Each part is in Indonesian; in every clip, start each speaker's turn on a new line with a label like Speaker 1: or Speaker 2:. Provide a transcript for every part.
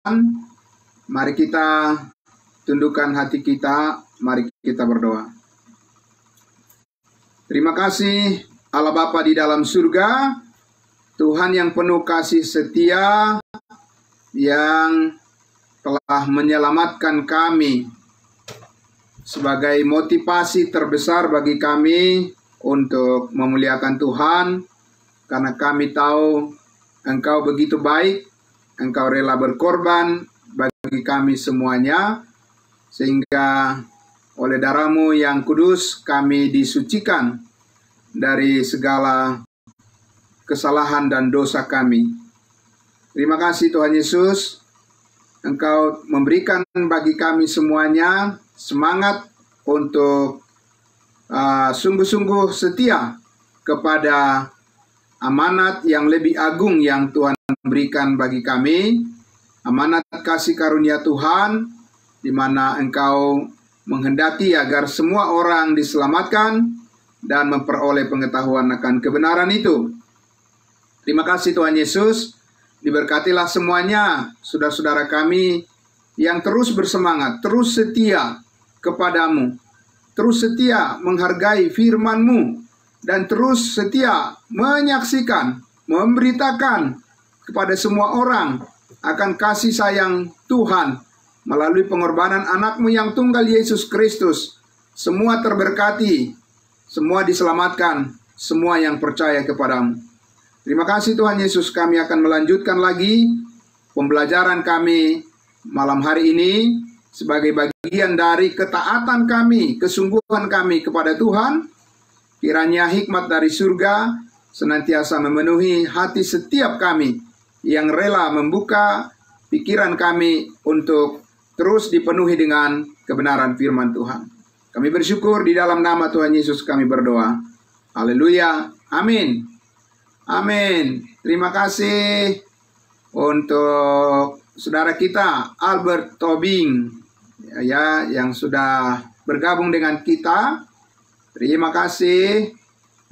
Speaker 1: Mari kita tundukkan hati kita, mari kita berdoa. Terima kasih Allah Bapa di dalam surga, Tuhan yang penuh kasih setia, yang telah menyelamatkan kami sebagai motivasi terbesar bagi kami untuk memuliakan Tuhan, karena kami tahu Engkau begitu baik, Engkau rela berkorban bagi kami semuanya, sehingga oleh darah-Mu yang kudus kami disucikan dari segala kesalahan dan dosa kami. Terima kasih Tuhan Yesus, Engkau memberikan bagi kami semuanya semangat untuk sungguh-sungguh setia kepada amanat yang lebih agung yang Tuhan berikan bagi kami, amanat kasih karunia Tuhan, di mana Engkau menghendaki agar semua orang diselamatkan dan memperoleh pengetahuan akan kebenaran itu. Terima kasih Tuhan Yesus, diberkatilah semuanya saudara-saudara kami yang terus bersemangat, terus setia kepadamu, terus setia menghargai firman-Mu, dan terus setia menyaksikan, memberitakan kepada semua orang akan kasih sayang Tuhan melalui pengorbanan anak-Mu yang tunggal Yesus Kristus. Semua terberkati, semua diselamatkan, semua yang percaya kepadamu. Terima kasih Tuhan Yesus, kami akan melanjutkan lagi pembelajaran kami malam hari ini sebagai bagian dari ketaatan kami, kesungguhan kami kepada Tuhan. Kiranya hikmat dari surga senantiasa memenuhi hati setiap kami yang rela membuka pikiran kami untuk terus dipenuhi dengan kebenaran firman Tuhan. Kami bersyukur di dalam nama Tuhan Yesus kami berdoa. Haleluya. Amin. Amin. Terima kasih untuk saudara kita Albert Tobing ya, yang sudah bergabung dengan kita. Terima kasih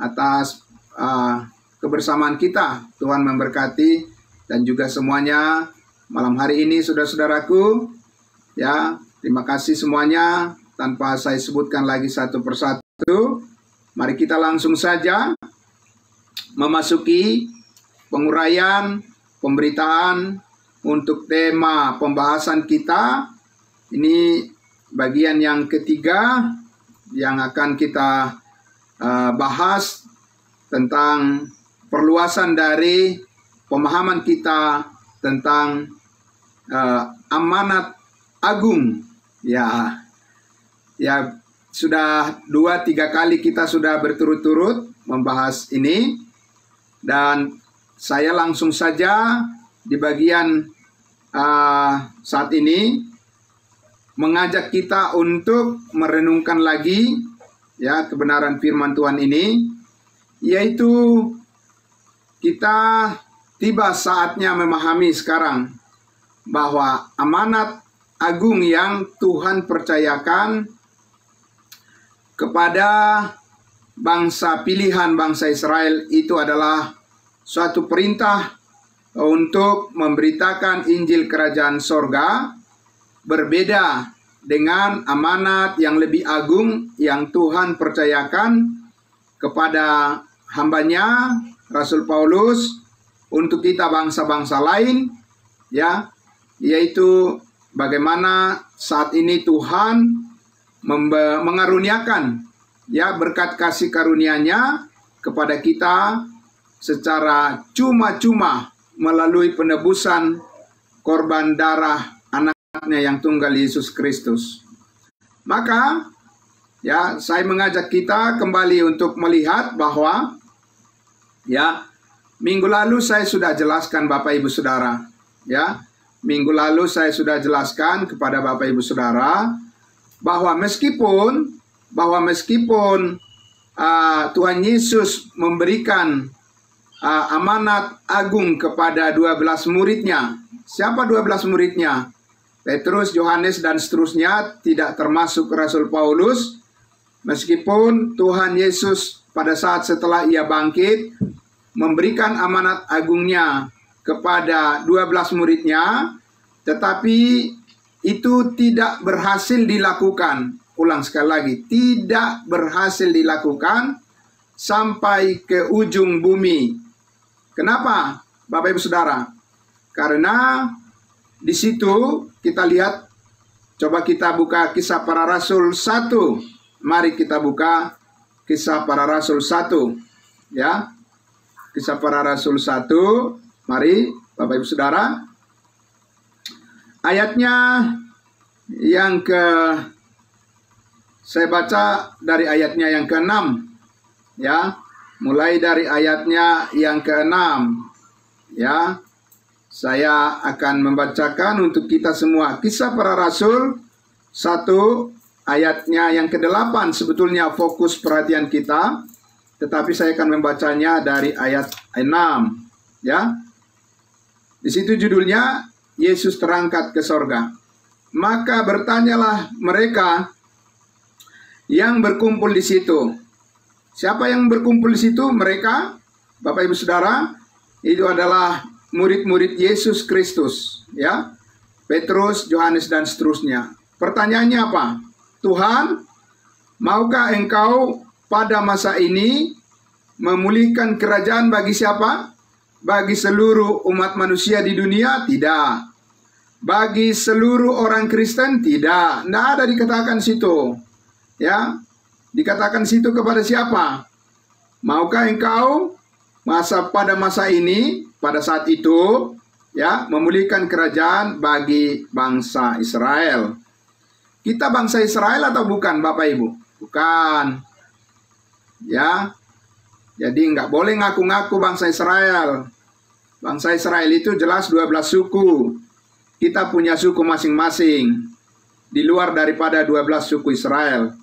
Speaker 1: atas kebersamaan kita. Tuhan memberkati dan juga semuanya malam hari ini saudara-saudaraku. Ya, terima kasih semuanya. Tanpa saya sebutkan lagi satu persatu, mari kita langsung saja memasuki penguraian pemberitaan untuk tema pembahasan kita. Ini bagian yang ketiga yang akan kita bahas tentang perluasan dari pemahaman kita tentang amanat agung. Ya sudah 2-3 kali kita sudah berturut-turut membahas ini, dan saya langsung saja di bagian saat ini mengajak kita untuk merenungkan lagi ya kebenaran firman Tuhan ini, yaitu kita tiba saatnya memahami sekarang bahwa amanat agung yang Tuhan percayakan kepada bangsa pilihan bangsa Israel itu adalah suatu perintah untuk memberitakan Injil Kerajaan Sorga, berbeda dengan amanat yang lebih agung yang Tuhan percayakan kepada hambanya Rasul Paulus untuk kita bangsa-bangsa lain, ya, yaitu bagaimana saat ini Tuhan mengaruniakan ya berkat kasih karunia-Nya kepada kita secara cuma-cuma melalui penebusan korban darah yang tunggal Yesus Kristus. Maka ya saya mengajak kita kembali untuk melihat bahwa ya minggu lalu saya sudah jelaskan Bapak Ibu Saudara, ya minggu lalu saya sudah jelaskan kepada Bapak Ibu Saudara bahwa meskipun Tuhan Yesus memberikan amanat agung kepada 12 muridnya. Siapa 12 muridnya? Petrus, Yohanes, dan seterusnya, tidak termasuk Rasul Paulus. Meskipun Tuhan Yesus pada saat setelah ia bangkit memberikan amanat agungnya kepada 12 muridnya, Tetapi itu tidak berhasil dilakukan. Ulang sekali lagi, tidak berhasil dilakukan sampai ke ujung bumi. Kenapa, Bapak Ibu Saudara? Karena di situ kita lihat, coba kita buka Kisah Para Rasul 1. Mari kita buka Kisah Para Rasul 1. Ya, Kisah Para Rasul 1. Mari, Bapak Ibu Saudara. Ayatnya yang saya baca dari ayatnya yang ke-6. Ya, mulai dari ayatnya yang ke-6. Ya, saya akan membacakan untuk kita semua. Kisah Para Rasul 1 ayatnya yang ke-8 sebetulnya fokus perhatian kita. Tetapi saya akan membacanya dari ayat 6. Ya, di situ judulnya Yesus terangkat ke sorga. Maka bertanyalah mereka yang berkumpul di situ. Siapa yang berkumpul di situ? Mereka, Bapak Ibu Saudara, itu adalah murid-murid Yesus Kristus, ya. Petrus, Yohanes dan seterusnya. Pertanyaannya apa? Tuhan, maukah Engkau pada masa ini memulihkan kerajaan bagi siapa? Bagi seluruh umat manusia di dunia? Tidak. Bagi seluruh orang Kristen? Tidak. Tidak ada dikatakan situ. Ya, dikatakan situ kepada siapa? Maukah Engkau pada masa ini, pada saat itu, ya, memulihkan kerajaan bagi bangsa Israel? Kita bangsa Israel atau bukan, Bapak Ibu? Bukan. Ya, jadi nggak boleh ngaku-ngaku bangsa Israel. Bangsa Israel itu jelas 12 suku. Kita punya suku masing-masing di luar daripada 12 suku Israel.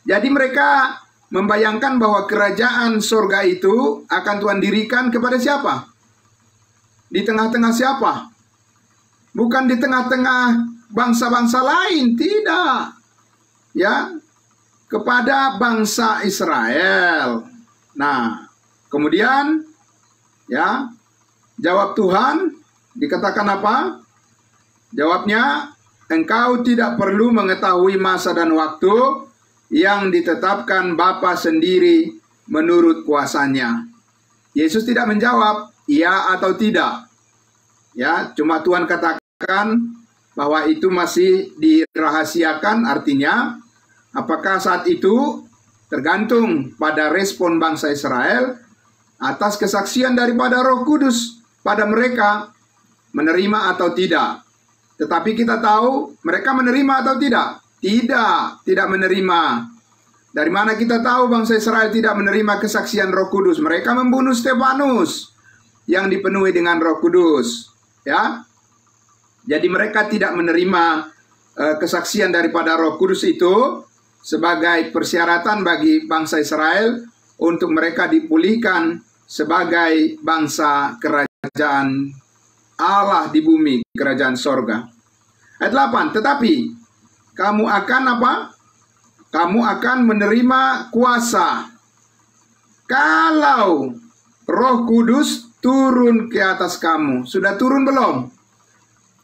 Speaker 1: Jadi mereka membayangkan bahwa kerajaan surga itu akan Tuhan dirikan kepada siapa? Di tengah-tengah siapa? Bukan di tengah-tengah bangsa-bangsa lain, tidak. Ya, kepada bangsa Israel. Nah, kemudian ya, jawab Tuhan dikatakan apa? Jawabnya, engkau tidak perlu mengetahui masa dan waktu yang ditetapkan Bapa sendiri menurut kuasanya. Yesus tidak menjawab iya atau tidak. Ya, cuma Tuhan katakan bahwa itu masih dirahasiakan, artinya apakah saat itu tergantung pada respon bangsa Israel atas kesaksian daripada Roh Kudus pada mereka menerima atau tidak. Tetapi kita tahu mereka menerima atau tidak? Tidak menerima. Dari mana kita tahu bangsa Israel tidak menerima kesaksian Roh Kudus? Mereka membunuh Stefanus yang dipenuhi dengan Roh Kudus. Ya, jadi mereka tidak menerima kesaksian daripada Roh Kudus itu sebagai persyaratan bagi bangsa Israel untuk mereka dipulihkan sebagai bangsa kerajaan Allah di bumi, kerajaan sorga. Ayat 8, tetapi kamu akan apa? Kamu akan menerima kuasa kalau Roh Kudus turun ke atas kamu. Sudah turun belum?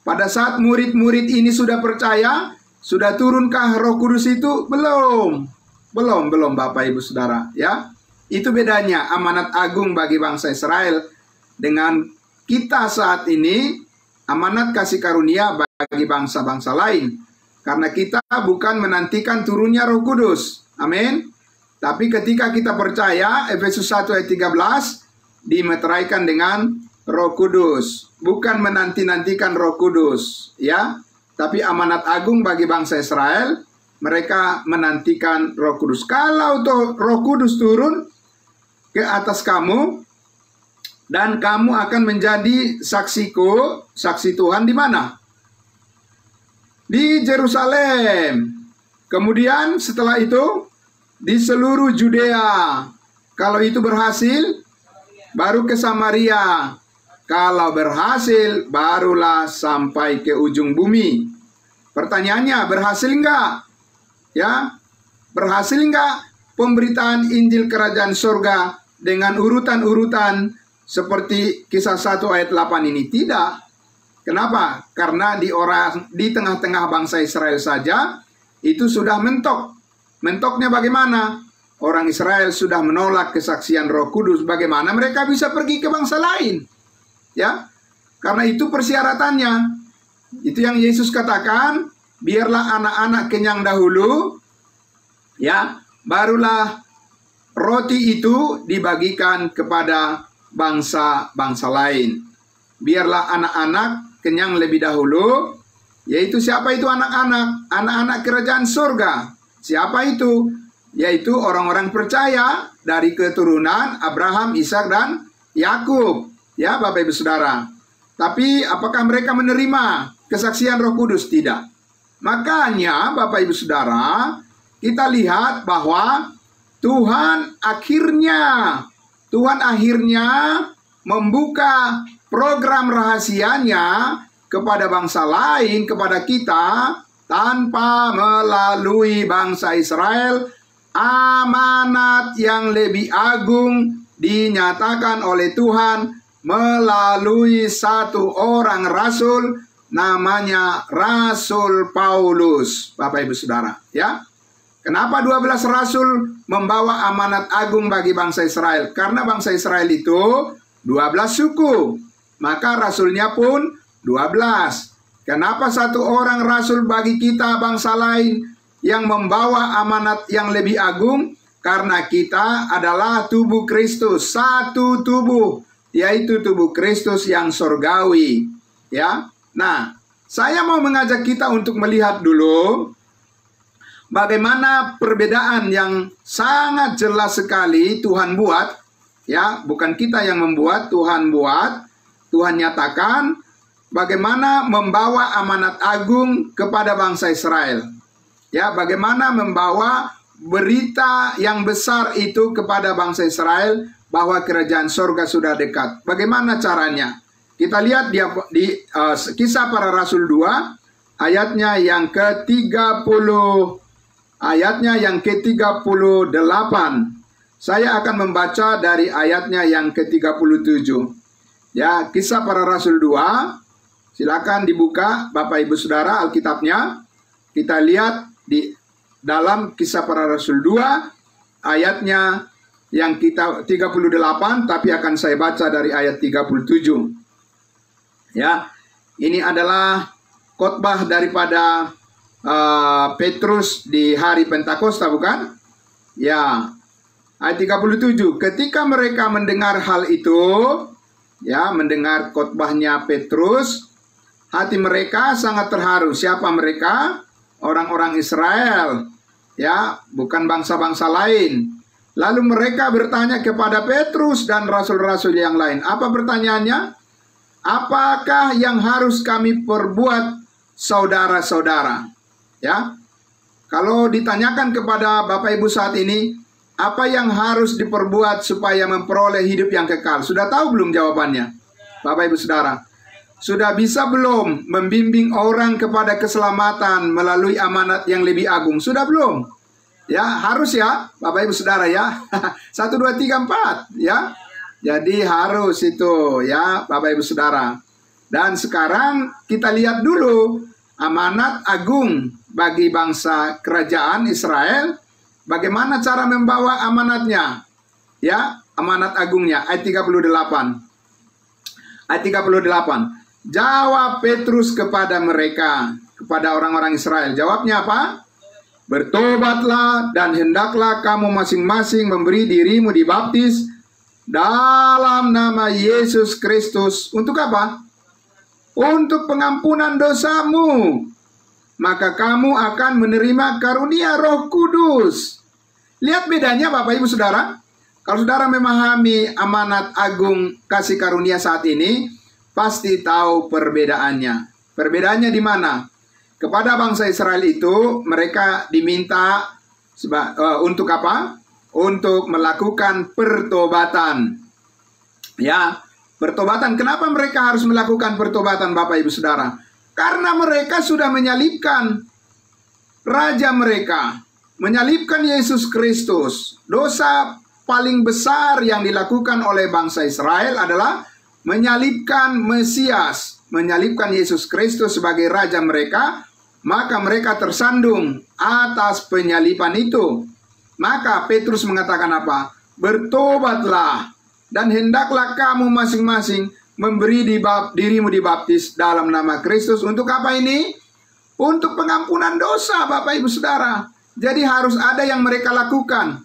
Speaker 1: Pada saat murid-murid ini sudah percaya, sudah turunkah Roh Kudus itu? Belum. Belum Bapak Ibu Saudara, ya. Itu bedanya amanat agung bagi bangsa Israel dengan kita saat ini, amanat kasih karunia bagi bangsa-bangsa lain. Karena kita bukan menantikan turunnya Roh Kudus. Amin. Tapi ketika kita percaya, Efesus 1 ayat 13, dimeteraikan dengan Roh Kudus. Bukan menanti-nantikan Roh Kudus, ya. Tapi amanat agung bagi bangsa Israel, mereka menantikan Roh Kudus. Kalau Roh Kudus turun ke atas kamu, dan kamu akan menjadi saksiku, saksi Tuhan di mana? Di Yerusalem. Kemudian setelah itu di seluruh Judea. Kalau itu berhasil, baru ke Samaria. Kalau berhasil, barulah sampai ke ujung bumi. Pertanyaannya, berhasil enggak? Ya, berhasil enggak pemberitaan Injil Kerajaan Surga dengan urutan-urutan seperti Kisah 1 ayat 8 ini? Tidak. Kenapa? Karena di tengah-tengah bangsa Israel saja itu sudah mentok. Mentoknya bagaimana? Orang Israel sudah menolak kesaksian Roh Kudus. Bagaimana mereka bisa pergi ke bangsa lain? Ya, karena itu persyaratannya. Itu yang Yesus katakan, biarlah anak-anak kenyang dahulu, ya, barulah roti itu dibagikan kepada bangsa-bangsa lain. Biarlah anak-anak kenyang lebih dahulu, yaitu siapa itu anak-anak? Anak-anak kerajaan surga. Siapa itu? Yaitu orang-orang percaya dari keturunan Abraham, Ishak, dan Yakub. Ya, Bapak Ibu Saudara. Tapi apakah mereka menerima kesaksian Roh Kudus? Tidak. Makanya Bapak Ibu Saudara, kita lihat bahwa Tuhan akhirnya membuka program rahasianya kepada bangsa lain, kepada kita, tanpa melalui bangsa Israel. Amanat yang lebih agung dinyatakan oleh Tuhan melalui satu orang rasul, namanya Rasul Paulus, Bapak Ibu Saudara, ya. Kenapa 12 rasul membawa amanat agung bagi bangsa Israel? Karena bangsa Israel itu 12 suku, maka rasulnya pun 12. Kenapa satu orang rasul bagi kita bangsa lain yang membawa amanat yang lebih agung? Karena kita adalah tubuh Kristus, satu tubuh, yaitu tubuh Kristus yang surgawi, ya. Nah, saya mau mengajak kita untuk melihat dulu bagaimana perbedaan yang sangat jelas sekali Tuhan buat, ya, bukan kita yang membuat, Tuhan buat, Tuhan nyatakan bagaimana membawa amanat agung kepada bangsa Israel. Ya, bagaimana membawa berita yang besar itu kepada bangsa Israel bahwa kerajaan surga sudah dekat. Bagaimana caranya? Kita lihat di Kisah Para Rasul 2 ayatnya yang ke-30, ayatnya yang ke-38. Saya akan membaca dari ayatnya yang ke-37. Ya, Kisah Para Rasul 2. Silakan dibuka Bapak Ibu Saudara Alkitabnya. Kita lihat di dalam Kisah Para Rasul 2 ayatnya yang kita 38, tapi akan saya baca dari ayat 37. Ya, ini adalah khotbah daripada Petrus di hari Pentakosta, bukan? Ya, ayat 37. Ketika mereka mendengar hal itu, ya, mendengar khotbahnya Petrus, hati mereka sangat terharu. Siapa mereka? Orang-orang Israel, ya, bukan bangsa-bangsa lain. Lalu mereka bertanya kepada Petrus dan rasul-rasul yang lain. Apa pertanyaannya? Apakah yang harus kami perbuat, saudara-saudara? Ya, kalau ditanyakan kepada Bapak Ibu saat ini, apa yang harus diperbuat supaya memperoleh hidup yang kekal? Sudah tahu belum jawabannya, Bapak Ibu Saudara? Sudah bisa belum membimbing orang kepada keselamatan melalui amanat yang lebih agung? Sudah belum? Ya, harus ya, Bapak Ibu Saudara ya. 1, 2, 3, 4 ya. Jadi harus itu ya, Bapak Ibu Saudara. Dan sekarang kita lihat dulu amanat agung bagi bangsa kerajaan Israel. Bagaimana cara membawa amanatnya? Ya, amanat agungnya ayat 38. Ayat 38. Jawab Petrus kepada mereka, kepada orang-orang Israel. Jawabnya apa? Bertobatlah dan hendaklah kamu masing-masing memberi dirimu dibaptis dalam nama Yesus Kristus. Untuk apa? Untuk pengampunan dosamu. Maka kamu akan menerima karunia Roh Kudus. Lihat bedanya Bapak Ibu Saudara. Kalau saudara memahami amanat agung kasih karunia saat ini, pasti tahu perbedaannya. Perbedaannya di mana? Kepada bangsa Israel itu mereka diminta untuk apa? Untuk melakukan pertobatan. Ya, pertobatan. Kenapa mereka harus melakukan pertobatan, Bapak Ibu Saudara? Karena mereka sudah menyalibkan raja mereka, menyalibkan Yesus Kristus. Dosa paling besar yang dilakukan oleh bangsa Israel adalah menyalibkan Mesias, menyalibkan Yesus Kristus sebagai Raja mereka, maka mereka tersandung atas penyaliban itu. Maka Petrus mengatakan apa? Bertobatlah, dan hendaklah kamu masing-masing memberi dirimu dibaptis dalam nama Kristus. Untuk apa ini? Untuk pengampunan dosa, Bapak Ibu Saudara. Jadi harus ada yang mereka lakukan.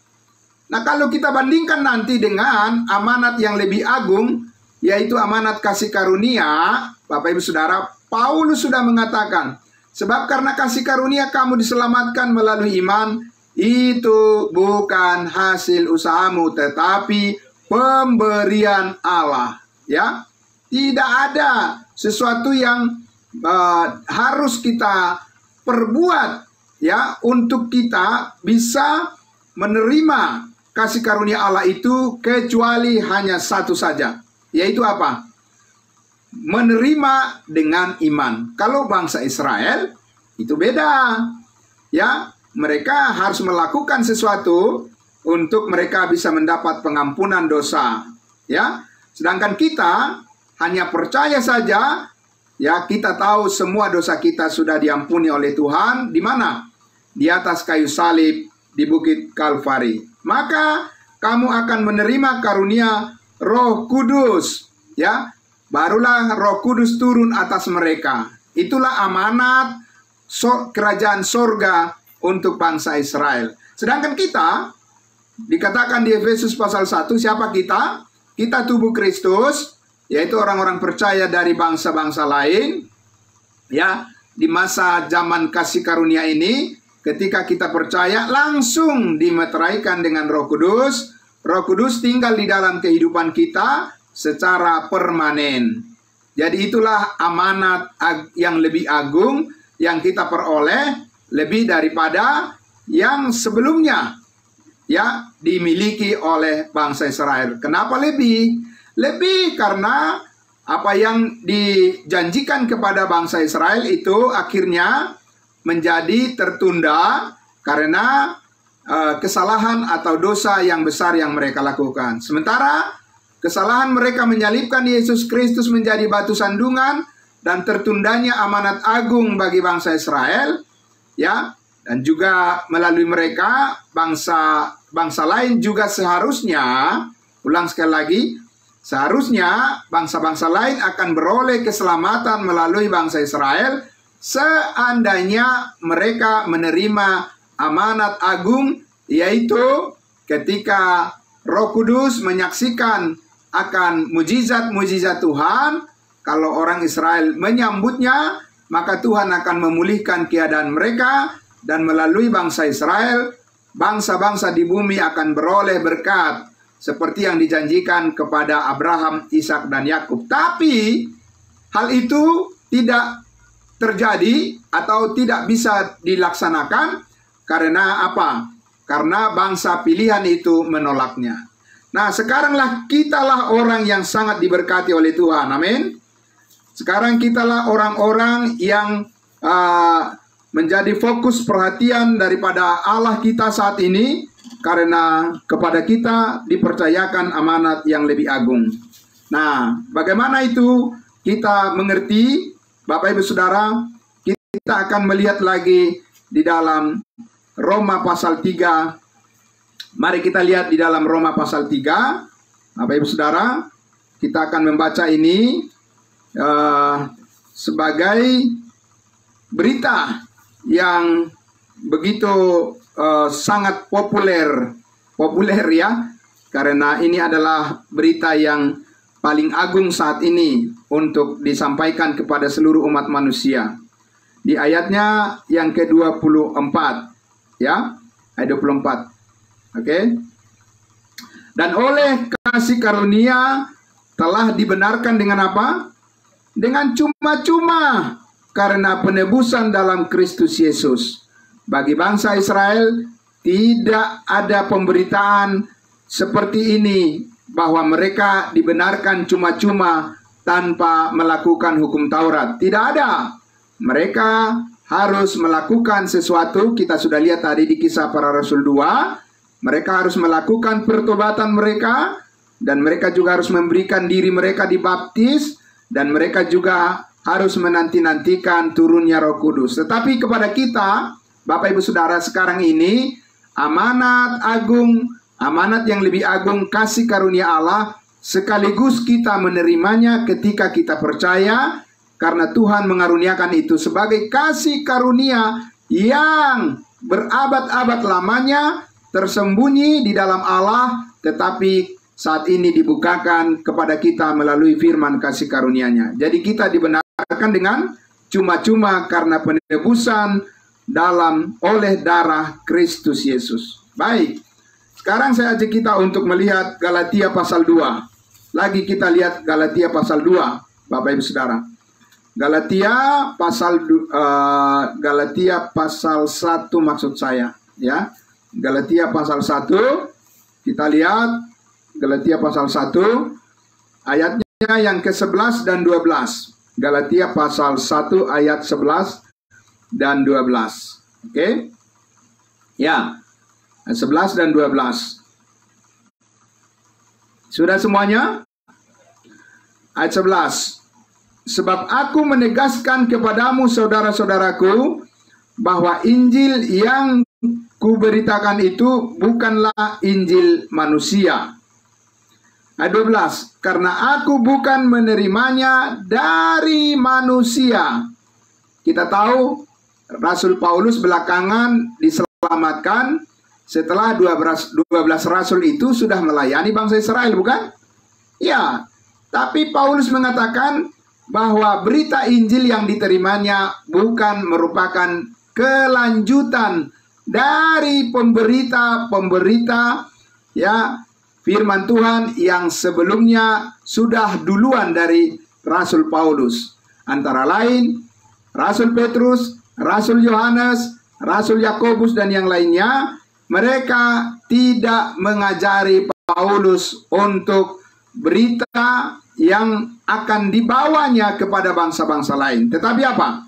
Speaker 1: Nah, kalau kita bandingkan nanti dengan amanat yang lebih agung, yaitu amanat kasih karunia, Bapak Ibu Saudara, Paulus sudah mengatakan, sebab karena kasih karunia kamu diselamatkan melalui iman, itu bukan hasil usahamu, tetapi pemberian Allah. Ya, tidak ada sesuatu yang harus kita perbuat, ya, untuk kita bisa menerima kasih karunia Allah itu, kecuali hanya satu saja, yaitu apa? Menerima dengan iman. Kalau bangsa Israel itu beda, ya, mereka harus melakukan sesuatu untuk mereka bisa mendapat pengampunan dosa, ya. Sedangkan kita hanya percaya saja, ya, kita tahu semua dosa kita sudah diampuni oleh Tuhan. Di mana? Di atas kayu salib di Bukit Kalvari. Maka kamu akan menerima karunia Roh Kudus, ya. Barulah Roh Kudus turun atas mereka. Itulah amanat kerajaan sorga untuk bangsa Israel. Sedangkan kita, dikatakan di Efesus pasal 1, siapa kita? Kita tubuh Kristus, yaitu orang-orang percaya dari bangsa-bangsa lain. Ya, di masa zaman kasih karunia ini, ketika kita percaya, langsung dimeteraikan dengan Roh Kudus. Roh Kudus tinggal di dalam kehidupan kita secara permanen. Jadi itulah amanat yang lebih agung yang kita peroleh, lebih daripada yang sebelumnya, ya, dimiliki oleh bangsa Israel. Kenapa lebih? Lebih karena apa yang dijanjikan kepada bangsa Israel itu akhirnya menjadi tertunda karena kesalahan atau dosa yang besar yang mereka lakukan. Sementara kesalahan mereka menyalibkan Yesus Kristus menjadi batu sandungan dan tertundanya amanat agung bagi bangsa Israel, ya, dan juga melalui mereka bangsa lain juga seharusnya, ulang sekali lagi, seharusnya bangsa-bangsa lain akan beroleh keselamatan melalui bangsa Israel seandainya mereka menerima amanat agung, yaitu ketika Roh Kudus menyaksikan akan mujizat-mujizat Tuhan. Kalau orang Israel menyambutnya, maka Tuhan akan memulihkan keadaan mereka, dan melalui bangsa Israel, bangsa-bangsa di bumi akan beroleh berkat seperti yang dijanjikan kepada Abraham, Ishak, dan Yakub. Tapi hal itu tidak terjadi atau tidak bisa dilaksanakan karena apa? Karena bangsa pilihan itu menolaknya. Nah, sekaranglah kitalah orang yang sangat diberkati oleh Tuhan. Amin. Sekarang kitalah orang-orang yang menjadi fokus perhatian daripada Allah kita saat ini, karena kepada kita dipercayakan amanat yang lebih agung. Nah, bagaimana itu kita mengerti, Bapak Ibu Saudara? Kita akan melihat lagi di dalam Roma pasal 3. Mari kita lihat di dalam Roma pasal 3. Bapak Ibu Saudara, kita akan membaca ini sebagai berita yang begitu sangat populer ya, karena ini adalah berita yang paling agung saat ini untuk disampaikan kepada seluruh umat manusia. Di ayatnya yang ke-24, ya, ayat 24. Oke. Dan oleh kasih karunia telah dibenarkan dengan apa? Dengan cuma-cuma karena penebusan dalam Kristus Yesus. Bagi bangsa Israel tidak ada pemberitaan seperti ini, bahwa mereka dibenarkan cuma-cuma tanpa melakukan hukum Taurat. Tidak ada. Mereka harus melakukan sesuatu. Kita sudah lihat tadi di Kisah Para Rasul 2. Mereka harus melakukan pertobatan mereka, dan mereka juga harus memberikan diri mereka dibaptis, dan mereka juga harus menanti-nantikan turunnya Roh Kudus. Tetapi kepada kita, Bapak Ibu Saudara, sekarang ini amanat agung, amanat yang lebih agung, kasih karunia Allah, sekaligus kita menerimanya ketika kita percaya, karena Tuhan mengaruniakan itu sebagai kasih karunia yang berabad-abad lamanya tersembunyi di dalam Allah, tetapi saat ini dibukakan kepada kita melalui firman kasih karunia-Nya. Jadi kita dibenarkan dengan cuma-cuma karena penebusan oleh darah Kristus Yesus. Baik, sekarang saya ajak kita untuk melihat Galatia pasal 2. Lagi kita lihat Galatia pasal 2, Bapak Ibu Saudara. Galatia pasal 1 maksud saya, ya. Galatia pasal 1, kita lihat Galatia pasal 1 ayatnya yang ke-11 dan 12. Galatia pasal 1 ayat 11 dan 12. Oke? Ya. 11 dan 12. Sudah semuanya? Ayat 11. Sebab aku menegaskan kepadamu saudara-saudaraku bahwa Injil yang kuberitakan itu bukanlah Injil manusia. Ayat 12, karena aku bukan menerimanya dari manusia. Kita tahu Rasul Paulus belakangan diselamatkan setelah 12 rasul itu sudah melayani bangsa Israel, bukan? Ya, tapi Paulus mengatakan bahwa berita Injil yang diterimanya bukan merupakan kelanjutan dari pemberita-pemberita, ya, firman Tuhan yang sebelumnya sudah duluan dari Rasul Paulus. Antara lain Rasul Petrus, Rasul Yohanes, Rasul Yakobus dan yang lainnya. Mereka tidak mengajari Paulus untuk berita yang akan dibawanya kepada bangsa-bangsa lain. Tetapi apa?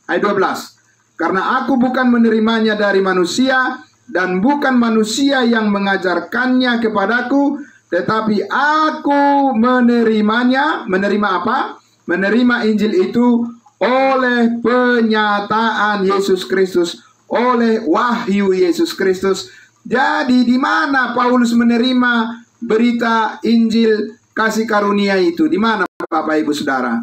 Speaker 1: Ayat 12. Karena aku bukan menerimanya dari manusia, dan bukan manusia yang mengajarkannya kepadaku, tetapi aku menerimanya. Menerima apa? Menerima Injil itu oleh penyataan Yesus Kristus, oleh wahyu Yesus Kristus. Jadi di mana Paulus menerima berita Injil kasih karunia itu? Di mana Bapak Ibu Saudara?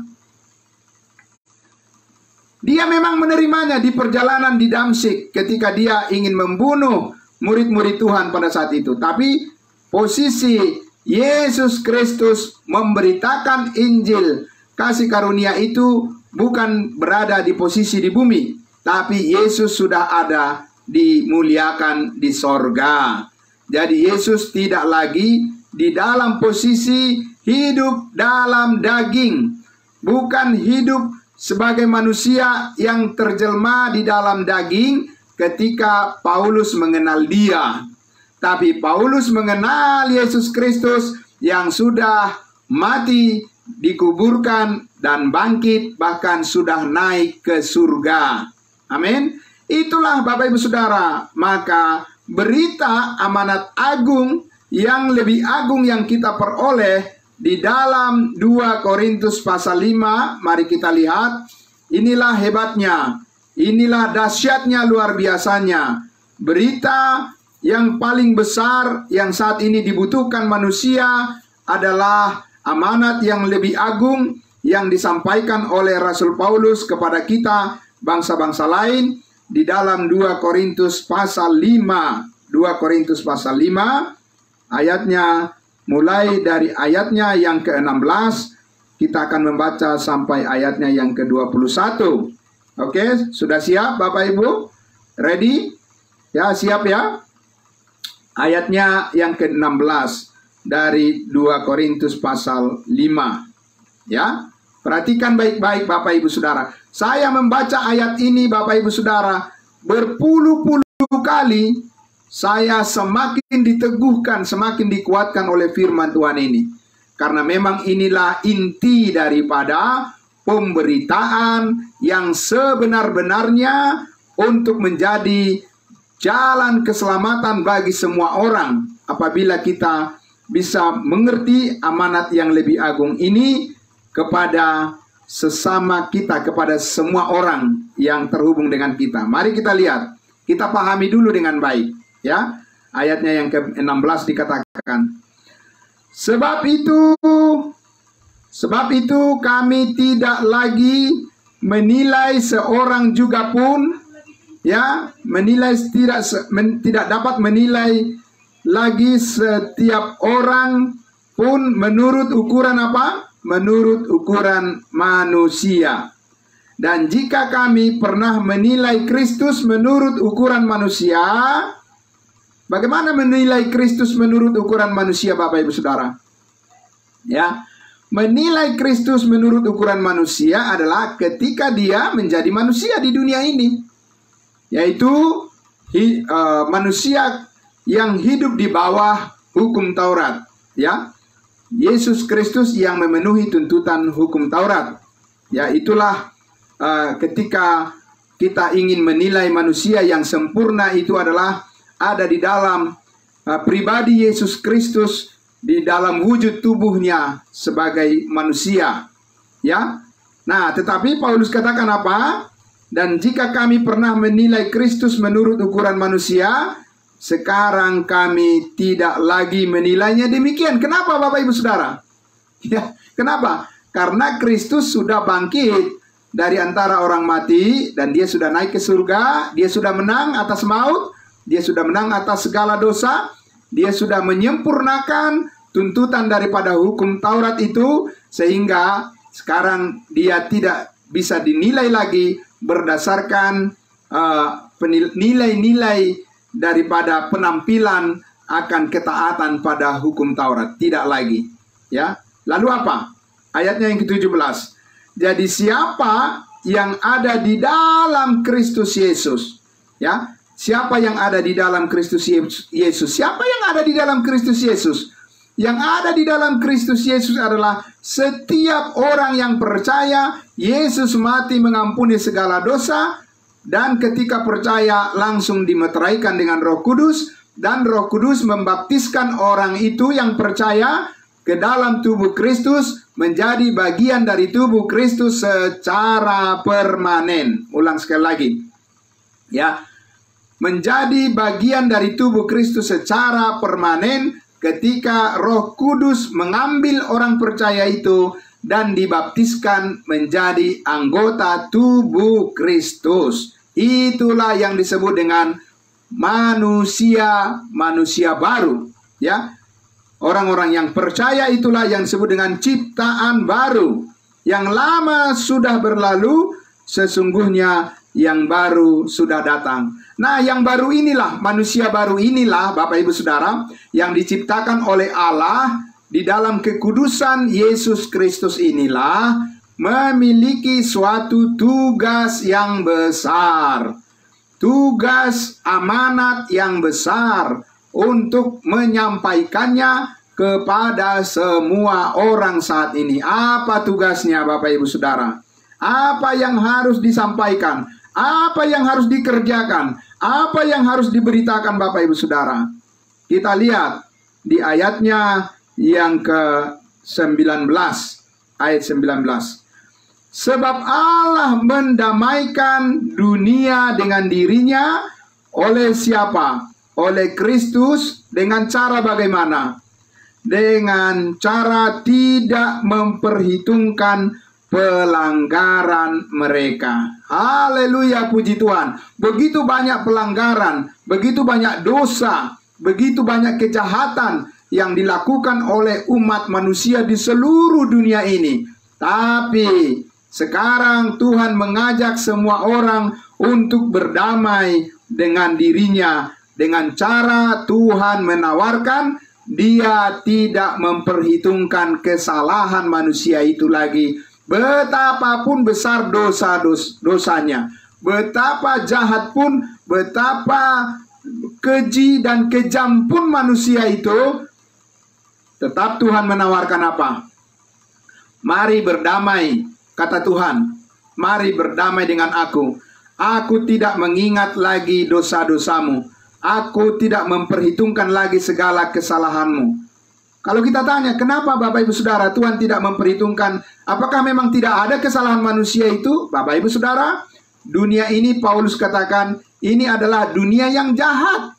Speaker 1: Dia memang menerimanya di perjalanan di Damsyik ketika dia ingin membunuh murid-murid Tuhan pada saat itu. Tapi posisi Yesus Kristus memberitakan Injil kasih karunia itu bukan berada di posisi di bumi, tapi Yesus sudah ada dimuliakan di sorga. Jadi Yesus tidak lagi di dalam posisi hidup dalam daging, bukan hidup sebagai manusia yang terjelma di dalam daging ketika Paulus mengenal dia. Tapi Paulus mengenal Yesus Kristus yang sudah mati, dikuburkan, dan bangkit, bahkan sudah naik ke surga. Amin. Itulah Bapak Ibu Saudara. Maka berita amanat agung yang lebih agung yang kita peroleh di dalam 2 Korintus pasal 5, mari kita lihat. Inilah hebatnya, inilah dahsyatnya, luar biasanya. Berita yang paling besar yang saat ini dibutuhkan manusia adalah amanat yang lebih agung yang disampaikan oleh Rasul Paulus kepada kita, bangsa-bangsa lain, di dalam 2 Korintus pasal 5. 2 Korintus pasal 5, ayatnya mulai dari ayatnya yang ke-16, kita akan membaca sampai ayatnya yang ke-21. Oke, sudah siap Bapak Ibu? Ready? Ya, siap ya? Ayatnya yang ke-16 dari 2 Korintus pasal 5. Ya, perhatikan baik-baik Bapak Ibu Saudara. Saya membaca ayat ini Bapak Ibu Saudara berpuluh-puluh kali. Saya semakin diteguhkan, semakin dikuatkan oleh firman Tuhan ini. Karena memang inilah inti daripada pemberitaan yang sebenar-benarnya untuk menjadi jalan keselamatan bagi semua orang. Apabila kita bisa mengerti amanat yang lebih agung ini kepada sesama kita, kepada semua orang yang terhubung dengan kita. Mari kita lihat, kita pahami dulu dengan baik, ya. Ayatnya yang ke-16 dikatakan, Sebab itu kami tidak lagi menilai seorang juga pun, ya, tidak dapat menilai lagi setiap orang pun menurut ukuran apa? Menurut ukuran manusia. Dan jika kami pernah menilai Kristus menurut ukuran manusia, bagaimana menilai Kristus menurut ukuran manusia, Bapak Ibu Saudara? Ya, menilai Kristus menurut ukuran manusia adalah ketika dia menjadi manusia di dunia ini, yaitu manusia yang hidup di bawah hukum Taurat, ya. Yesus Kristus yang memenuhi tuntutan hukum Taurat. Ya, itulah ketika kita ingin menilai manusia yang sempurna, itu adalah ada di dalam pribadi Yesus Kristus, di dalam wujud tubuhnya sebagai manusia. Ya. Nah, tetapi Paulus katakan apa? Dan jika kami pernah menilai Kristus menurut ukuran manusia, sekarang kami tidak lagi menilainya demikian. Kenapa, Bapak Ibu Saudara? Ya, kenapa? Karena Kristus sudah bangkit dari antara orang mati, dan dia sudah naik ke surga. Dia sudah menang atas maut, dia sudah menang atas segala dosa, dia sudah menyempurnakan tuntutan daripada hukum Taurat itu, sehingga sekarang dia tidak bisa dinilai lagi berdasarkan nilai-nilai daripada penampilan akan ketaatan pada hukum Taurat. Tidak lagi, ya. Lalu apa? Ayatnya yang ke-17. Jadi siapa yang ada di dalam Kristus Yesus, ya? Siapa yang ada di dalam Kristus Yesus? Siapa yang ada di dalam Kristus Yesus? Yang ada di dalam Kristus Yesus adalah setiap orang yang percaya Yesus mati mengampuni segala dosa, dan ketika percaya langsung dimeteraikan dengan Roh Kudus, dan Roh Kudus membaptiskan orang itu yang percaya ke dalam tubuh Kristus, menjadi bagian dari tubuh Kristus secara permanen. Ulang sekali lagi, ya, menjadi bagian dari tubuh Kristus secara permanen ketika Roh Kudus mengambil orang percaya itu dan dibaptiskan menjadi anggota tubuh Kristus. Itulah yang disebut dengan manusia baru, ya. Orang-orang yang percaya itulah yang disebut dengan ciptaan baru. Yang lama sudah berlalu, sesungguhnya yang baru sudah datang. Nah, yang baru inilah, manusia baru inilah, Bapak Ibu Saudara, yang diciptakan oleh Allah di dalam kekudusan Yesus Kristus inilah memiliki suatu tugas yang besar. Tugas amanat yang besar untuk menyampaikannya kepada semua orang saat ini. Apa tugasnya, Bapak Ibu Saudara? Apa yang harus disampaikan? Apa yang harus dikerjakan? Apa yang harus diberitakan, Bapak Ibu Saudara? Kita lihat di ayatnya yang ke-19, ayat 19. Sebab Allah mendamaikan dunia dengan dirinya oleh siapa? Oleh Kristus. Dengan cara bagaimana? Dengan cara tidak memperhitungkan pelanggaran mereka. Haleluya, puji Tuhan. Begitu banyak pelanggaran, begitu banyak dosa, begitu banyak kejahatan yang dilakukan oleh umat manusia di seluruh dunia ini. Tapi sekarang Tuhan mengajak semua orang untuk berdamai dengan dirinya. Dengan cara Tuhan menawarkan, Dia tidak memperhitungkan kesalahan manusia itu lagi. Betapapun besar dosanya, betapa jahat pun, betapa keji dan kejam pun manusia itu, tetap Tuhan menawarkan apa? Mari berdamai, kata Tuhan. Mari berdamai dengan aku. Aku tidak mengingat lagi dosa-dosamu. Aku tidak memperhitungkan lagi segala kesalahanmu. Kalau kita tanya, kenapa Bapak Ibu Saudara Tuhan tidak memperhitungkan, apakah memang tidak ada kesalahan manusia itu? Bapak Ibu Saudara, dunia ini Paulus katakan, ini adalah dunia yang jahat.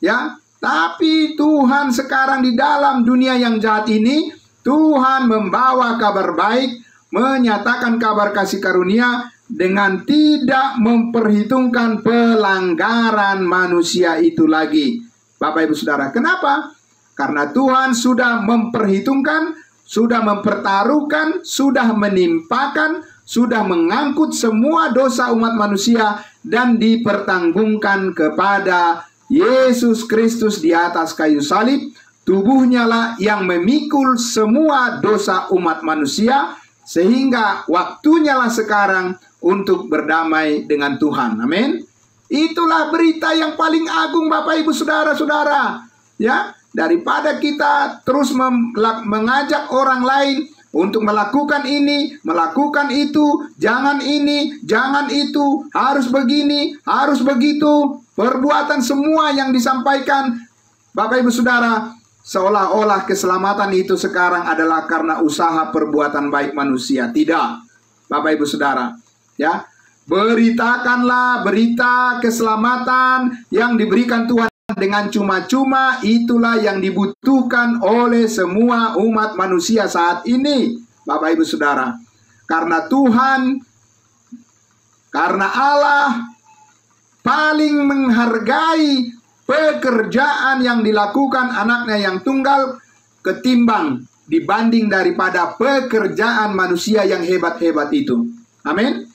Speaker 1: Ya, tapi Tuhan sekarang di dalam dunia yang jahat ini, Tuhan membawa kabar baik, menyatakan kabar kasih karunia dengan tidak memperhitungkan pelanggaran manusia itu lagi. Bapak Ibu Saudara, kenapa? Karena Tuhan sudah memperhitungkan, sudah mempertaruhkan, sudah menimpakan, sudah mengangkut semua dosa umat manusia dan dipertanggungkan kepada Yesus Kristus di atas kayu salib. Tubuhnya lah yang memikul semua dosa umat manusia, sehingga waktunya lah sekarang untuk berdamai dengan Tuhan. Amin. Itulah berita yang paling agung Bapak Ibu Saudara-saudara. Ya, daripada kita terus mengajak orang lain untuk melakukan ini, melakukan itu, jangan ini, jangan itu, harus begini, harus begitu. Perbuatan semua yang disampaikan Bapak Ibu Saudara, seolah-olah keselamatan itu sekarang adalah karena usaha perbuatan baik manusia. Tidak, Bapak Ibu Saudara. Ya, beritakanlah berita keselamatan yang diberikan Tuhan dengan cuma-cuma. Itulah yang dibutuhkan oleh semua umat manusia saat ini, Bapak Ibu Saudara. Karena Tuhan, karena Allah paling menghargai pekerjaan yang dilakukan anaknya yang tunggal ketimbang dibanding daripada pekerjaan manusia yang hebat-hebat itu. Amin.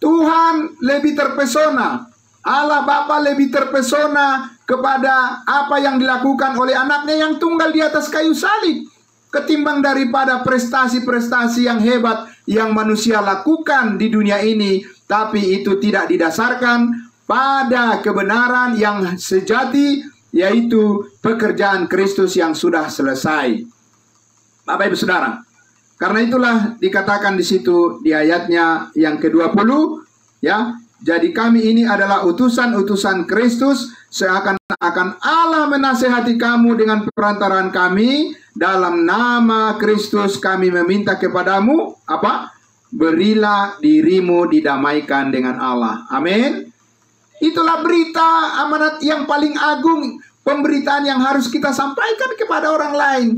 Speaker 1: Tuhan lebih terpesona, Allah Bapa lebih terpesona kepada apa yang dilakukan oleh anaknya yang tunggal di atas kayu salib, ketimbang daripada prestasi-prestasi yang hebat yang manusia lakukan di dunia ini, tapi itu tidak didasarkan pada kebenaran yang sejati, yaitu pekerjaan Kristus yang sudah selesai. Bapak Ibu Saudara, karena itulah dikatakan di situ di ayatnya yang ke-20, ya, jadi kami ini adalah utusan-utusan Kristus, seakan-akan Allah menasehati kamu dengan perantaraan kami. Dalam nama Kristus kami meminta kepadamu, apa? Berilah dirimu didamaikan dengan Allah. Amin. Itulah berita amanat yang paling agung, pemberitaan yang harus kita sampaikan kepada orang lain.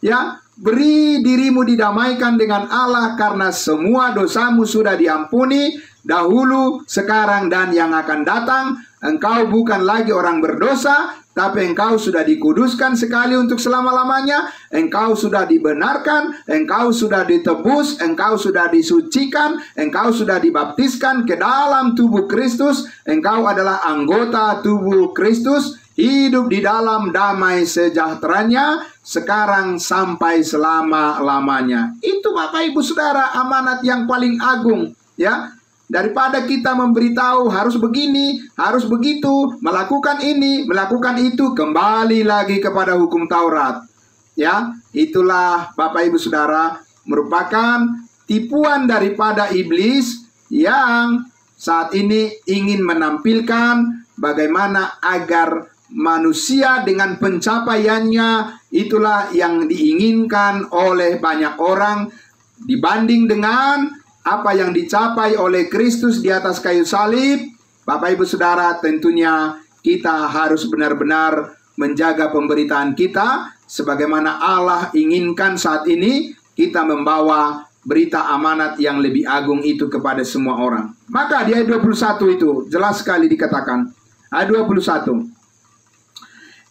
Speaker 1: Ya, beri dirimu didamaikan dengan Allah karena semua dosamu sudah diampuni dahulu, sekarang, dan yang akan datang. Engkau bukan lagi orang berdosa, tapi engkau sudah dikuduskan sekali untuk selama-lamanya. Engkau sudah dibenarkan, engkau sudah ditebus, engkau sudah disucikan, engkau sudah dibaptiskan ke dalam tubuh Kristus. Engkau adalah anggota tubuh Kristus, hidup di dalam damai sejahteranya sekarang sampai selama-lamanya. Itu Bapak Ibu Saudara amanat yang paling agung, ya. Daripada kita memberitahu harus begini, harus begitu, melakukan ini, melakukan itu, kembali lagi kepada hukum Taurat. Ya, itulah Bapak Ibu Saudara merupakan tipuan daripada iblis yang saat ini ingin menampilkan bagaimana agar manusia dengan pencapaiannya itulah yang diinginkan oleh banyak orang dibanding dengan apa yang dicapai oleh Kristus di atas kayu salib. Bapak Ibu Saudara, tentunya kita harus benar-benar menjaga pemberitaan kita sebagaimana Allah inginkan saat ini kita membawa berita amanat yang lebih agung itu kepada semua orang. Maka di ayat 21 itu jelas sekali dikatakan, ayat 21,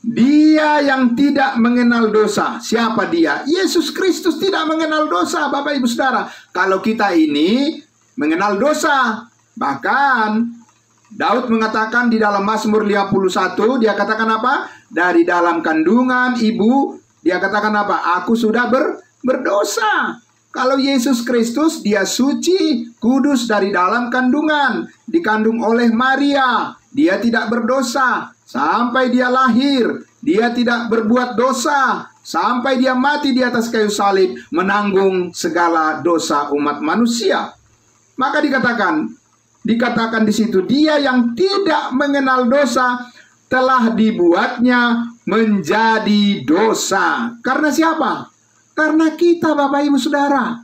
Speaker 1: Dia yang tidak mengenal dosa. Siapa dia? Yesus Kristus tidak mengenal dosa, Bapak Ibu Saudara. Kalau kita ini mengenal dosa, bahkan Daud mengatakan di dalam Mazmur 51, dia katakan apa? Dari dalam kandungan ibu, dia katakan apa? Aku sudah berdosa. Kalau Yesus Kristus, dia suci, kudus dari dalam kandungan, dikandung oleh Maria, dia tidak berdosa. Sampai dia lahir, dia tidak berbuat dosa. Sampai dia mati di atas kayu salib, menanggung segala dosa umat manusia. Maka dikatakan di situ, dia yang tidak mengenal dosa, telah dibuatnya menjadi dosa. Karena siapa? Karena kita, Bapak Ibu Saudara.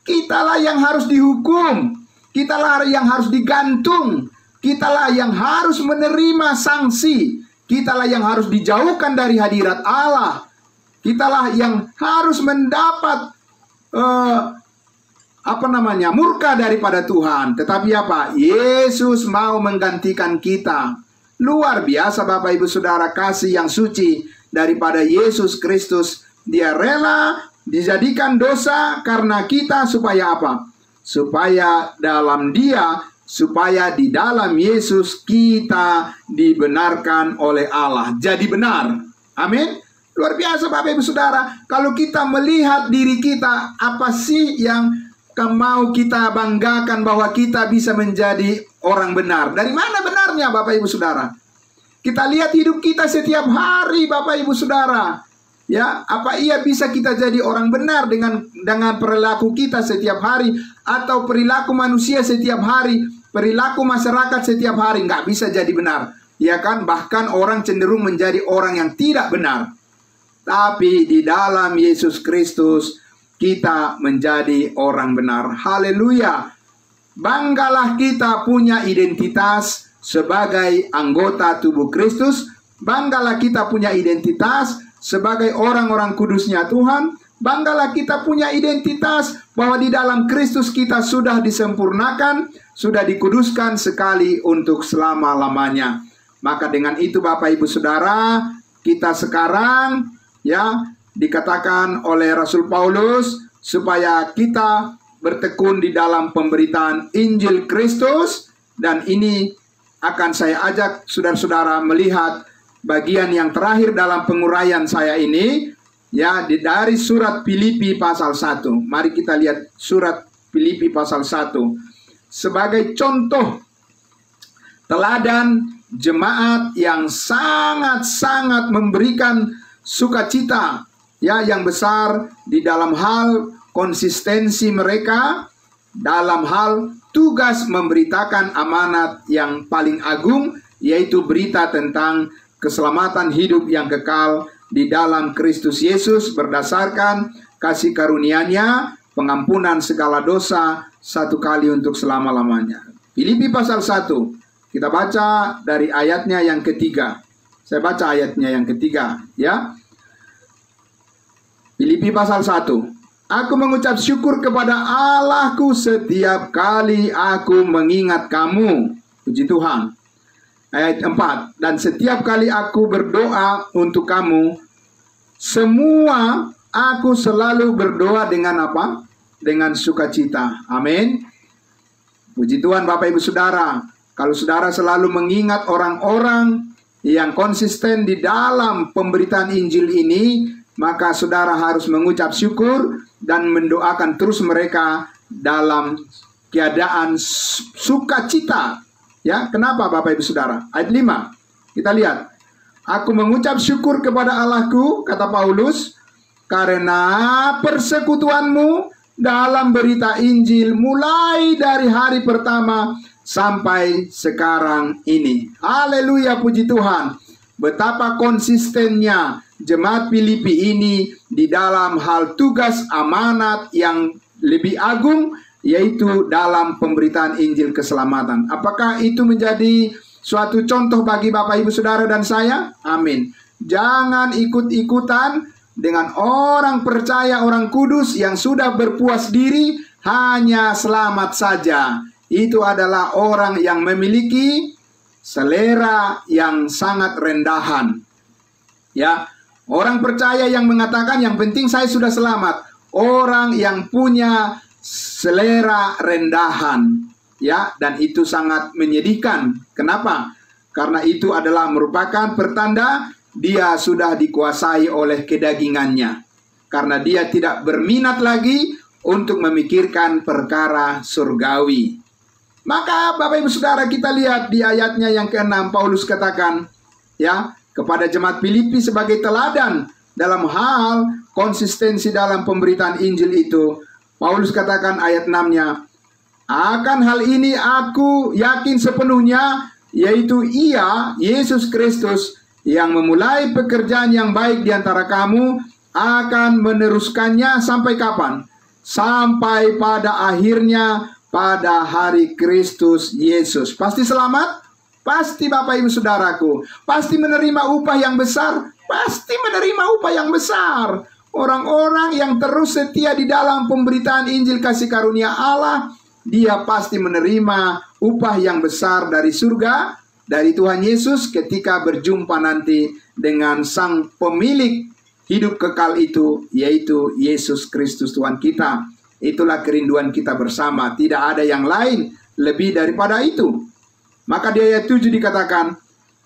Speaker 1: Kitalah yang harus dihukum. Kitalah yang harus digantung. Kitalah yang harus menerima sanksi. Kitalah yang harus dijauhkan dari hadirat Allah. Kitalah yang harus mendapat murka daripada Tuhan. Tetapi apa? Yesus mau menggantikan kita. Luar biasa Bapak Ibu Saudara, kasih yang suci daripada Yesus Kristus. Dia rela dijadikan dosa karena kita, supaya apa? Supaya di dalam Yesus kita dibenarkan oleh Allah. Jadi benar. Amin. Luar biasa Bapak Ibu Saudara. Kalau kita melihat diri kita, apa sih yang mau kita banggakan bahwa kita bisa menjadi orang benar? Dari mana benarnya Bapak Ibu Saudara? Kita lihat hidup kita setiap hari Bapak Ibu Saudara. Ya, apa iya bisa kita jadi orang benar dengan perilaku kita setiap hari, atau perilaku manusia setiap hari, perilaku masyarakat setiap hari? Nggak bisa jadi benar. Ya kan? Bahkan orang cenderung menjadi orang yang tidak benar. Tapi di dalam Yesus Kristus kita menjadi orang benar. Haleluya. Banggalah kita punya identitas sebagai anggota tubuh Kristus. Banggalah kita punya identitas sebagai orang-orang kudusnya Tuhan. Banggalah kita punya identitas bahwa di dalam Kristus kita sudah disempurnakan, sudah dikuduskan sekali untuk selama-lamanya. Maka dengan itu Bapak Ibu Saudara, kita sekarang dikatakan oleh Rasul Paulus supaya kita bertekun di dalam pemberitaan Injil Kristus. Dan ini akan saya ajak saudara-saudara melihat bagian yang terakhir dalam penguraian saya ini, dari surat Filipi pasal 1. Mari kita lihat surat Filipi pasal 1 sebagai contoh teladan jemaat yang sangat-sangat memberikan sukacita yang besar di dalam hal konsistensi mereka, dalam hal tugas memberitakan amanat yang paling agung, yaitu berita tentang keselamatan hidup yang kekal di dalam Kristus Yesus berdasarkan kasih karunia-Nya, pengampunan segala dosa satu kali untuk selama-lamanya. Filipi pasal 1, kita baca dari ayatnya yang ketiga. Saya baca ayatnya yang ketiga, ya. Filipi pasal 1. Aku mengucap syukur kepada Allahku setiap kali aku mengingat kamu. Puji Tuhan. Ayat 4. Dan setiap kali aku berdoa untuk kamu, semua aku selalu berdoa dengan apa? Dengan sukacita. Amin. Puji Tuhan Bapak Ibu Saudara. Kalau saudara selalu mengingat orang-orang yang konsisten di dalam pemberitaan Injil ini, maka saudara harus mengucap syukur dan mendoakan terus mereka dalam keadaan sukacita. Ya, kenapa Bapak Ibu Saudara? Ayat 5. Kita lihat. Aku mengucap syukur kepada Allahku, kata Paulus, karena persekutuanmu dalam berita Injil mulai dari hari pertama sampai sekarang ini. Haleluya, puji Tuhan. Betapa konsistennya jemaat Filipi ini di dalam hal tugas amanat yang lebih agung, yaitu dalam pemberitaan Injil keselamatan. Apakah itu menjadi suatu contoh bagi Bapak Ibu Saudara dan saya? Amin. Jangan ikut-ikutan dengan orang percaya, orang kudus yang sudah berpuas diri hanya selamat saja. Itu adalah orang yang memiliki selera yang sangat rendahan. Ya, orang percaya yang mengatakan yang penting saya sudah selamat. Orang yang punya selera rendahan. Ya, dan itu sangat menyedihkan. Kenapa? Karena itu adalah merupakan pertanda dia sudah dikuasai oleh kedagingannya. Karena dia tidak berminat lagi untuk memikirkan perkara surgawi. Maka Bapak Ibu Saudara, kita lihat di ayatnya yang ke-6, Paulus katakan kepada jemaat Filipi sebagai teladan dalam hal konsistensi dalam pemberitaan Injil itu. Paulus katakan ayat 6-nya, akan hal ini aku yakin sepenuhnya yaitu Ia, Yesus Kristus, yang memulai pekerjaan yang baik di antara kamu, akan meneruskannya sampai kapan? Sampai pada akhirnya, pada hari Kristus Yesus. Pasti selamat? Pasti Bapak Ibu Saudaraku. Pasti menerima upah yang besar? Pasti menerima upah yang besar. Orang-orang yang terus setia di dalam pemberitaan Injil kasih karunia Allah, dia pasti menerima upah yang besar dari surga, dari Tuhan Yesus ketika berjumpa nanti dengan Sang Pemilik hidup kekal itu, yaitu Yesus Kristus Tuhan kita. Itulah kerinduan kita bersama. Tidak ada yang lain lebih daripada itu. Maka di ayat 7 dikatakan,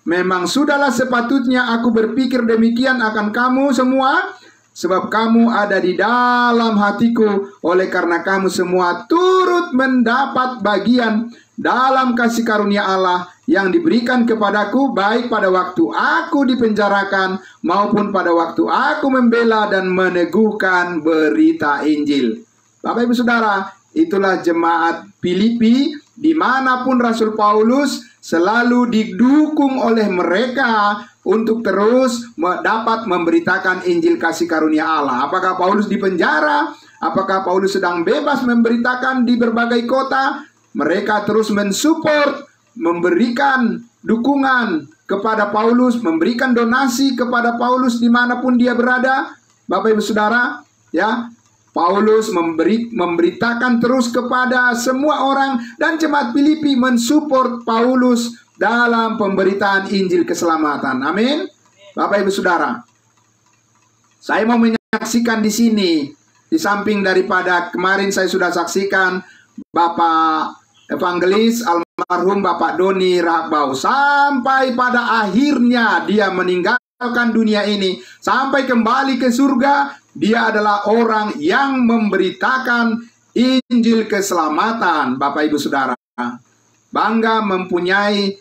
Speaker 1: memang sudahlah sepatutnya aku berpikir demikian akan kamu semua, sebab kamu ada di dalam hatiku, oleh karena kamu semua turut mendapat bagian dalam kasih karunia Allah yang diberikan kepadaku, baik pada waktu aku dipenjarakan maupun pada waktu aku membela dan meneguhkan berita Injil. Bapak Ibu Saudara, itulah jemaat Filipi, dimanapun Rasul Paulus selalu didukung oleh mereka untuk terus dapat memberitakan Injil kasih karunia Allah. Apakah Paulus di penjara? Apakah Paulus sedang bebas memberitakan di berbagai kota? Mereka terus mensupport, memberikan dukungan kepada Paulus, memberikan donasi kepada Paulus dimanapun dia berada. Bapak Ibu Saudara, ya, Paulus memberitakan terus kepada semua orang, dan jemaat Filipi mensupport Paulus dalam pemberitaan Injil keselamatan. Amin. Bapak Ibu Saudara, saya mau menyaksikan di sini, di samping daripada kemarin saya sudah saksikan Bapak Evangelis almarhum Bapak Doni Rahbau, sampai pada akhirnya dia meninggalkan dunia ini, sampai kembali ke surga. Dia adalah orang yang memberitakan Injil keselamatan. Bapak Ibu Saudara, bangga mempunyai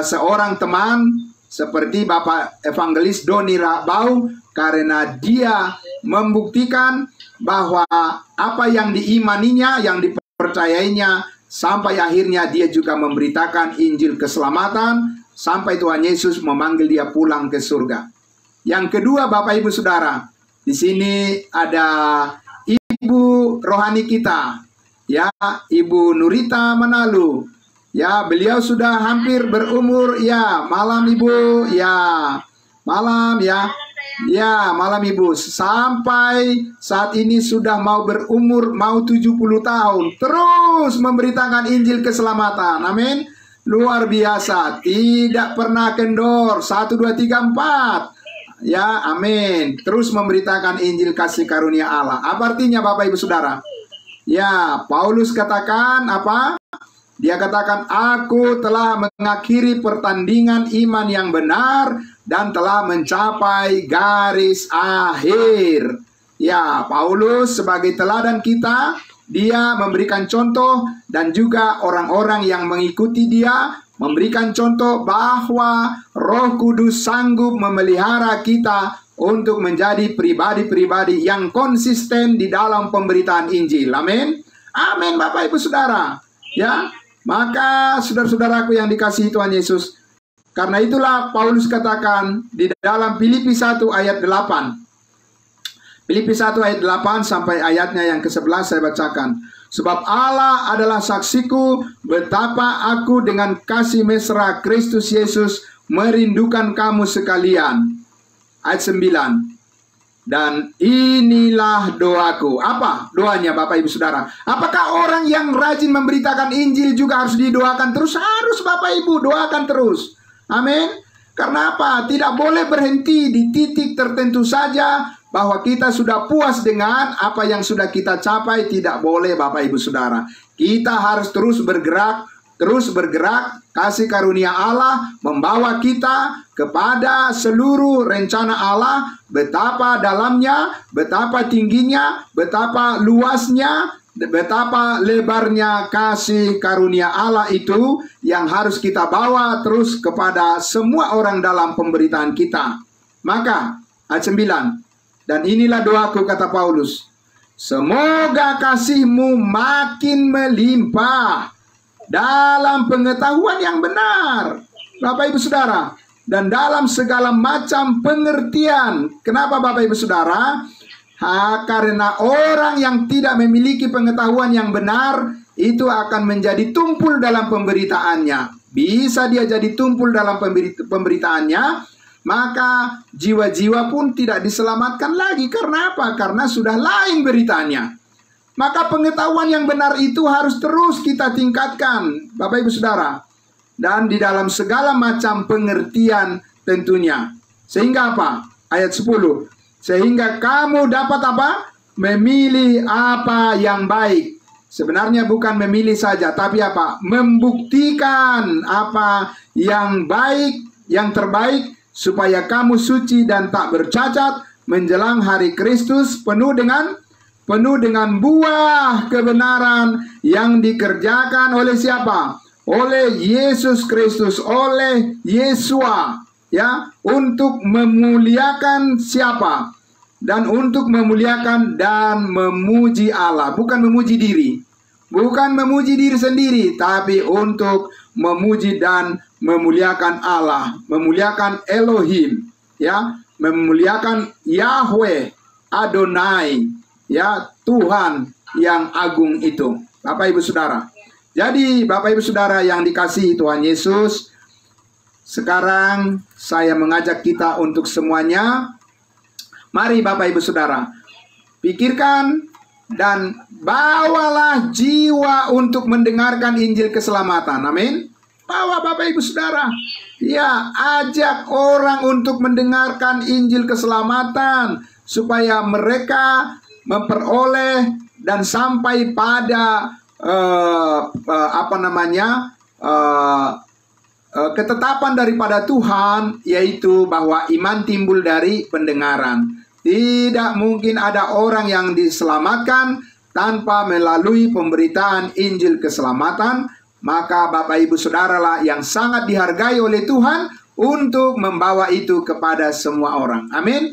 Speaker 1: seorang teman seperti Bapak Evangelis Doni Rahbau, karena dia membuktikan bahwa apa yang diimaninya, yang dipercayainya, sampai akhirnya dia juga memberitakan Injil keselamatan, sampai Tuhan Yesus memanggil dia pulang ke surga. Yang kedua, Bapak Ibu Saudara, di sini ada ibu rohani kita, ya, Ibu Nurita Manalu. Ya, beliau sudah hampir berumur, ya, malam Ibu, ya, malam, ya, ya, malam Ibu. Sampai saat ini sudah mau berumur, mau 70 tahun. Terus memberitakan Injil keselamatan, amin. Luar biasa, tidak pernah kendor, 1, 2, 3, 4. Ya, amin. Terus memberitakan Injil kasih karunia Allah. Apa artinya Bapak Ibu Saudara? Ya, Paulus katakan apa? Dia katakan, aku telah mengakhiri pertandingan iman yang benar dan telah mencapai garis akhir. Ya, Paulus sebagai teladan kita, dia memberikan contoh, dan juga orang-orang yang mengikuti dia memberikan contoh bahwa Roh Kudus sanggup memelihara kita untuk menjadi pribadi-pribadi yang konsisten di dalam pemberitaan Injil. Amin. Amin Bapak Ibu Saudara. Ya, maka saudara-saudaraku yang dikasihi Tuhan Yesus, karena itulah Paulus katakan di dalam Filipi 1 ayat 8. Filipi 1 ayat 8 sampai ayatnya yang ke-11 saya bacakan. Sebab Allah adalah saksiku betapa aku dengan kasih mesra Kristus Yesus merindukan kamu sekalian. Ayat 9. Dan inilah doaku. Apa doanya Bapak Ibu Saudara? Apakah orang yang rajin memberitakan Injil juga harus didoakan terus? Harus Bapak Ibu, doakan terus. Amin. Karena apa? Tidak boleh berhenti di titik tertentu saja, bahwa kita sudah puas dengan apa yang sudah kita capai. Tidak boleh Bapak Ibu Saudara. Kita harus terus bergerak. Kasih karunia Allah membawa kita kepada seluruh rencana Allah. Betapa dalamnya, betapa tingginya, betapa luasnya, betapa lebarnya kasih karunia Allah itu, yang harus kita bawa terus kepada semua orang dalam pemberitaan kita. Maka ayat 9. Dan inilah doaku, kata Paulus, semoga kasihmu makin melimpah. dalam pengetahuan yang benar, Bapak Ibu Saudara, dan dalam segala macam pengertian. Kenapa Bapak Ibu Saudara? Karena orang yang tidak memiliki pengetahuan yang benar itu akan menjadi tumpul dalam pemberitaannya. Bisa dia jadi tumpul dalam pemberitaannya, maka jiwa-jiwa pun tidak diselamatkan lagi. Karena apa? Karena sudah lain beritanya. Maka pengetahuan yang benar itu harus terus kita tingkatkan, Bapak Ibu Saudara. Dan di dalam segala macam pengertian tentunya. Sehingga apa? Ayat 10. Sehingga kamu dapat apa? Memilih apa yang baik. Sebenarnya bukan memilih saja, tapi apa? Membuktikan apa yang baik, yang terbaik, supaya kamu suci dan tak bercacat menjelang hari Kristus, penuh dengan buah kebenaran yang dikerjakan oleh siapa? Oleh Yesus Kristus, oleh Yesua, ya, untuk memuliakan siapa? Dan untuk memuliakan dan memuji Allah, bukan memuji diri. Bukan memuji diri sendiri, tapi untuk memuji dan memuliakan Allah, memuliakan Elohim, ya, memuliakan Yahweh, Adonai, ya, Tuhan yang agung itu. Bapak Ibu Saudara. Jadi Bapak Ibu Saudara yang dikasihi Tuhan Yesus, sekarang saya mengajak kita untuk semuanya, mari Bapak Ibu Saudara, pikirkan dan bawalah jiwa untuk mendengarkan Injil keselamatan. Amin. Bawa Bapak Ibu Saudara. Ya, ajak orang untuk mendengarkan Injil keselamatan, supaya mereka memperoleh dan sampai pada ketetapan daripada Tuhan, yaitu bahwa iman timbul dari pendengaran. Tidak mungkin ada orang yang diselamatkan tanpa melalui pemberitaan Injil keselamatan. Maka Bapak Ibu Saudara lah yang sangat dihargai oleh Tuhan untuk membawa itu kepada semua orang. Amin.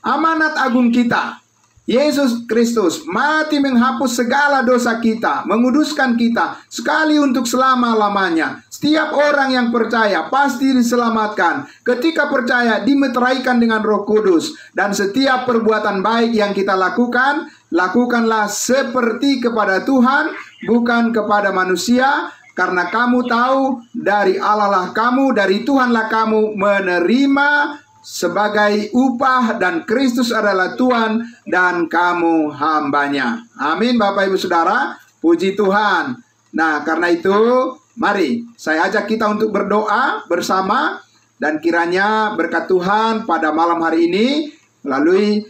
Speaker 1: Amanat agung kita, Yesus Kristus mati menghapus segala dosa kita, menguduskan kita sekali untuk selama-lamanya. Setiap orang yang percaya pasti diselamatkan. Ketika percaya dimeteraikan dengan Roh Kudus. Dan setiap perbuatan baik yang kita lakukan, lakukanlah seperti kepada Tuhan, bukan kepada manusia. Karena kamu tahu dari Allah lah kamu, dari Tuhan lah kamu menerima sebagai upah, dan Kristus adalah Tuhan dan kamu hambanya. Amin Bapak Ibu Saudara, puji Tuhan. Nah, karena itu mari saya ajak kita untuk berdoa bersama, dan kiranya berkat Tuhan pada malam hari ini melalui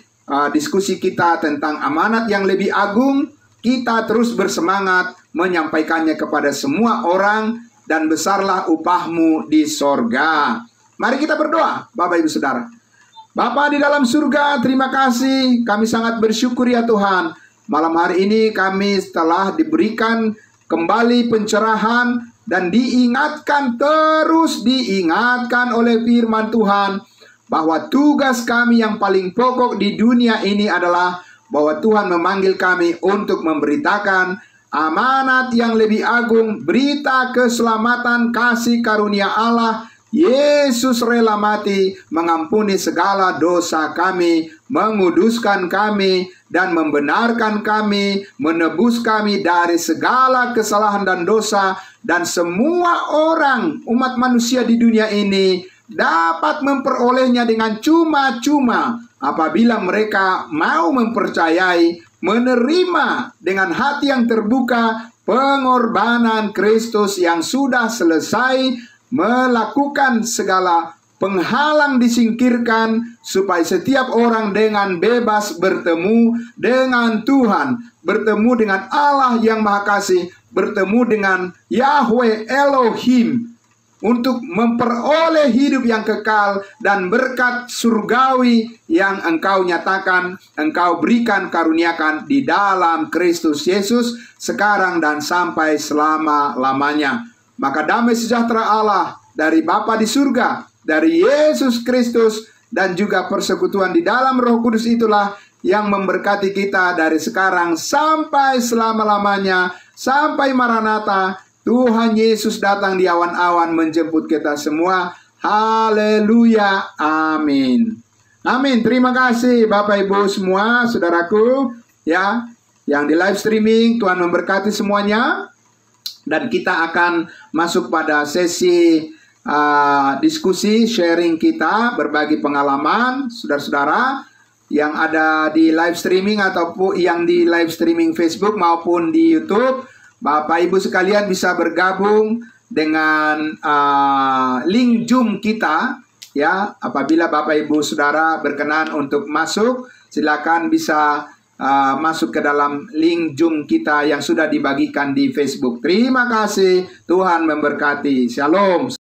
Speaker 1: diskusi kita tentang amanat yang lebih agung, kita terus bersemangat menyampaikannya kepada semua orang, dan besarlah upahmu di sorga. Mari kita berdoa, Bapak Ibu Saudara. Bapa di dalam surga, terima kasih. Kami sangat bersyukur ya Tuhan. Malam hari ini kami telah diberikan kembali pencerahan dan terus diingatkan oleh firman Tuhan, bahwa tugas kami yang paling pokok di dunia ini adalah bahwa Tuhan memanggil kami untuk memberitakan amanat yang lebih agung, berita keselamatan kasih karunia Allah. Yesus rela mati mengampuni segala dosa kami, menguduskan kami, dan membenarkan kami, menebus kami dari segala kesalahan dan dosa. Dan semua orang, umat manusia di dunia ini dapat memperolehnya dengan cuma-cuma apabila mereka mau mempercayai, menerima dengan hati yang terbuka pengorbanan Kristus yang sudah selesai, melakukan segala penghalang disingkirkan, supaya setiap orang dengan bebas bertemu dengan Tuhan, bertemu dengan Allah yang Maha Kasih, bertemu dengan Yahweh Elohim, untuk memperoleh hidup yang kekal dan berkat surgawi yang Engkau nyatakan, Engkau berikan, karuniakan di dalam Kristus Yesus sekarang dan sampai selama-lamanya. Maka damai sejahtera Allah dari Bapa di surga, dari Yesus Kristus, dan juga persekutuan di dalam Roh Kudus itulah yang memberkati kita dari sekarang sampai selama-lamanya, sampai Maranatha. Tuhan Yesus datang di awan-awan menjemput kita semua. Haleluya, amin. Amin. Terima kasih Bapak Ibu semua, saudaraku, ya, yang di live streaming. Tuhan memberkati semuanya. Dan kita akan masuk pada sesi diskusi, sharing kita, berbagi pengalaman, saudara-saudara yang ada di live streaming ataupun yang di live streaming Facebook maupun di YouTube. Bapak Ibu sekalian bisa bergabung dengan link Zoom kita, ya. Apabila Bapak Ibu Saudara berkenan untuk masuk, silakan bisa masuk ke dalam link Zoom kita yang sudah dibagikan di Facebook. Terima kasih, Tuhan memberkati. Shalom.